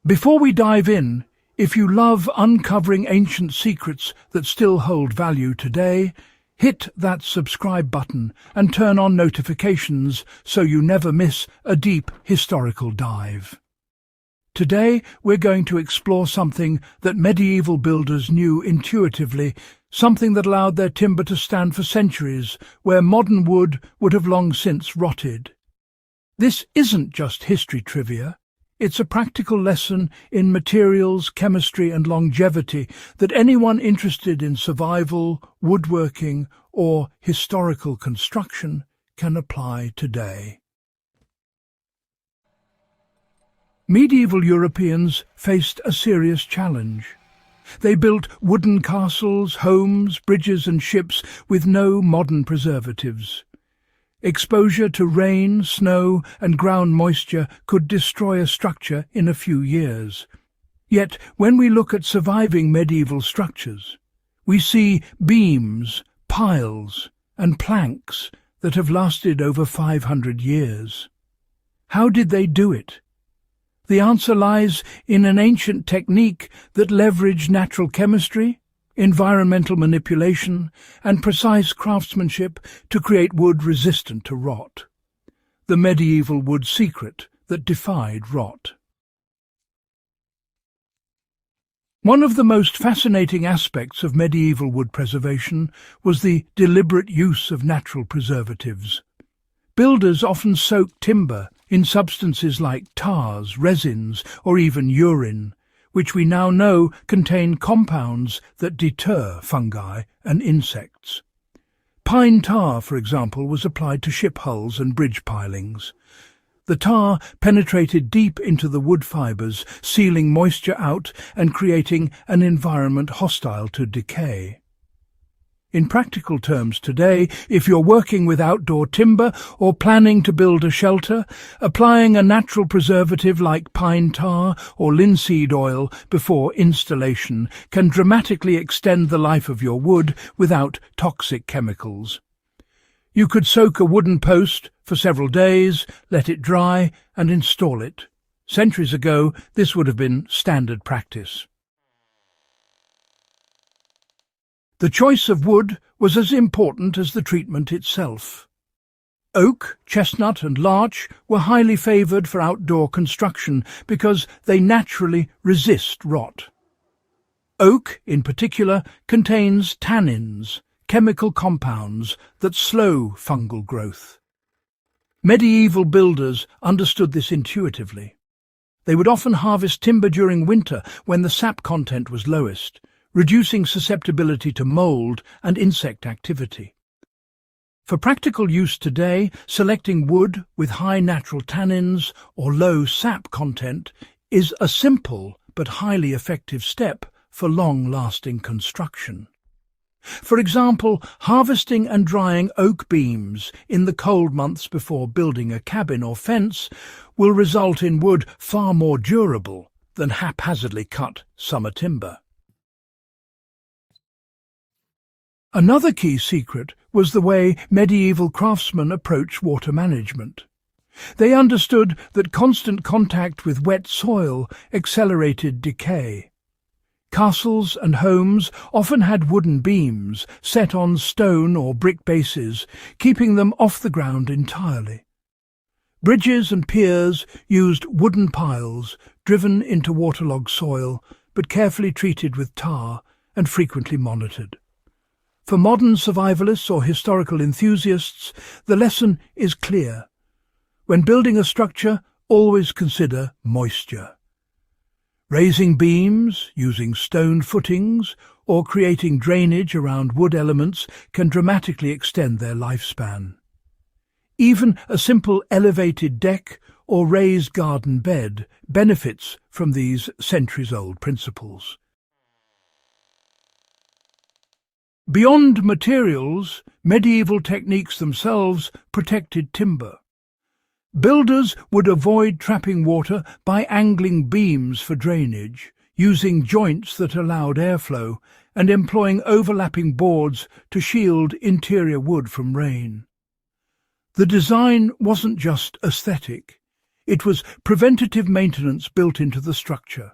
Before we dive in, if you love uncovering ancient secrets that still hold value today, hit that subscribe button and turn on notifications so you never miss a deep historical dive. Today we're going to explore something that medieval builders knew intuitively, something that allowed their timber to stand for centuries where modern wood would have long since rotted. This isn't just history trivia. It's a practical lesson in materials, chemistry and longevity that anyone interested in survival, woodworking or historical construction can apply today. Medieval Europeans faced a serious challenge. They built wooden castles, homes, bridges and ships with no modern preservatives. Exposure to rain, snow and ground moisture could destroy a structure in a few years. Yet, when we look at surviving medieval structures, we see beams, piles and planks that have lasted over 500 years. How did they do it? The answer lies in an ancient technique that leveraged natural chemistry, environmental manipulation and precise craftsmanship to create wood resistant to rot. The medieval wood secret that defied rot. One of the most fascinating aspects of medieval wood preservation was the deliberate use of natural preservatives. Builders often soaked timber in substances like tars, resins or even urine, which we now know contain compounds that deter fungi and insects. Pine tar, for example, was applied to ship hulls and bridge pilings. The tar penetrated deep into the wood fibres, sealing moisture out and creating an environment hostile to decay. In practical terms today, if you're working with outdoor timber or planning to build a shelter, applying a natural preservative like pine tar or linseed oil before installation can dramatically extend the life of your wood without toxic chemicals. You could soak a wooden post for several days, let it dry and install it. Centuries ago, this would have been standard practice. The choice of wood was as important as the treatment itself. Oak, chestnut and larch were highly favoured for outdoor construction because they naturally resist rot. Oak, in particular, contains tannins, chemical compounds that slow fungal growth. Medieval builders understood this intuitively. They would often harvest timber during winter when the sap content was lowest, reducing susceptibility to mould and insect activity. For practical use today, selecting wood with high natural tannins or low sap content is a simple but highly effective step for long-lasting construction. For example, harvesting and drying oak beams in the cold months before building a cabin or fence will result in wood far more durable than haphazardly cut summer timber. Another key secret was the way medieval craftsmen approached water management. They understood that constant contact with wet soil accelerated decay. Castles and homes often had wooden beams set on stone or brick bases, keeping them off the ground entirely. Bridges and piers used wooden piles driven into waterlogged soil, but carefully treated with tar and frequently monitored. For modern survivalists or historical enthusiasts, the lesson is clear. When building a structure, always consider moisture. Raising beams, using stone footings, or creating drainage around wood elements can dramatically extend their lifespan. Even a simple elevated deck or raised garden bed benefits from these centuries-old principles. Beyond materials, medieval techniques themselves protected timber. Builders would avoid trapping water by angling beams for drainage, using joints that allowed airflow, and employing overlapping boards to shield interior wood from rain. The design wasn't just aesthetic. It was preventative maintenance built into the structure.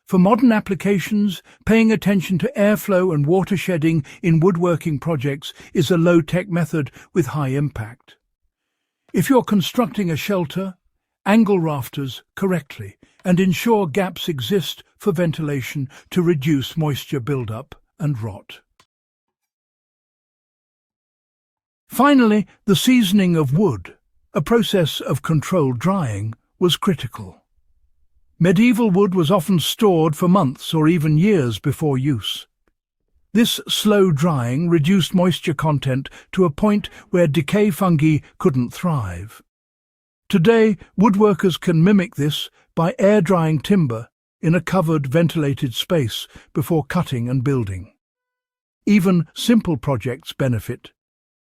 For modern applications, paying attention to airflow and water shedding in woodworking projects is a low-tech method with high impact. If you're constructing a shelter, angle rafters correctly and ensure gaps exist for ventilation to reduce moisture buildup and rot. Finally, the seasoning of wood, a process of controlled drying, was critical. Medieval wood was often stored for months or even years before use. This slow drying reduced moisture content to a point where decay fungi couldn't thrive. Today, woodworkers can mimic this by air-drying timber in a covered, ventilated space before cutting and building. Even simple projects benefit.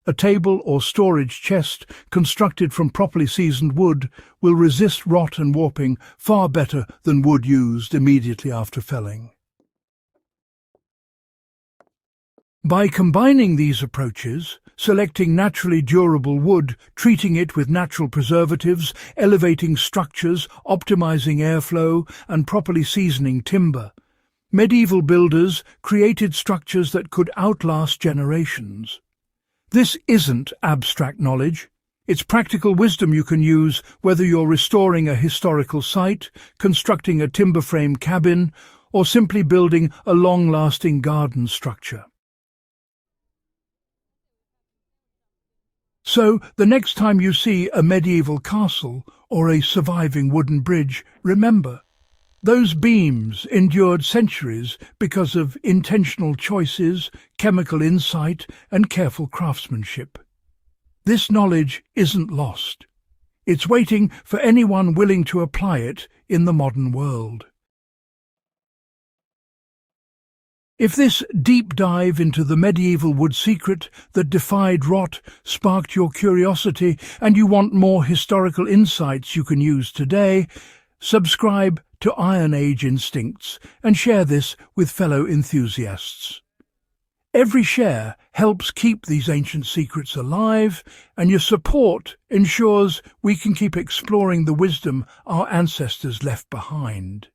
A table or storage chest constructed from properly seasoned wood will resist rot and warping far better than wood used immediately after felling. By combining these approaches, selecting naturally durable wood, treating it with natural preservatives, elevating structures, optimizing airflow, and properly seasoning timber, medieval builders created structures that could outlast generations. This isn't abstract knowledge. It's practical wisdom you can use whether you're restoring a historical site, constructing a timber frame cabin, or simply building a long-lasting garden structure. So, the next time you see a medieval castle or a surviving wooden bridge, remember, those beams endured centuries because of intentional choices, chemical insight, and careful craftsmanship. This knowledge isn't lost. It's waiting for anyone willing to apply it in the modern world. If this deep dive into the medieval wood secret that defied rot sparked your curiosity and you want more historical insights you can use today, subscribe to Iron Age Instincts and share this with fellow enthusiasts. Every share helps keep these ancient secrets alive, and your support ensures we can keep exploring the wisdom our ancestors left behind.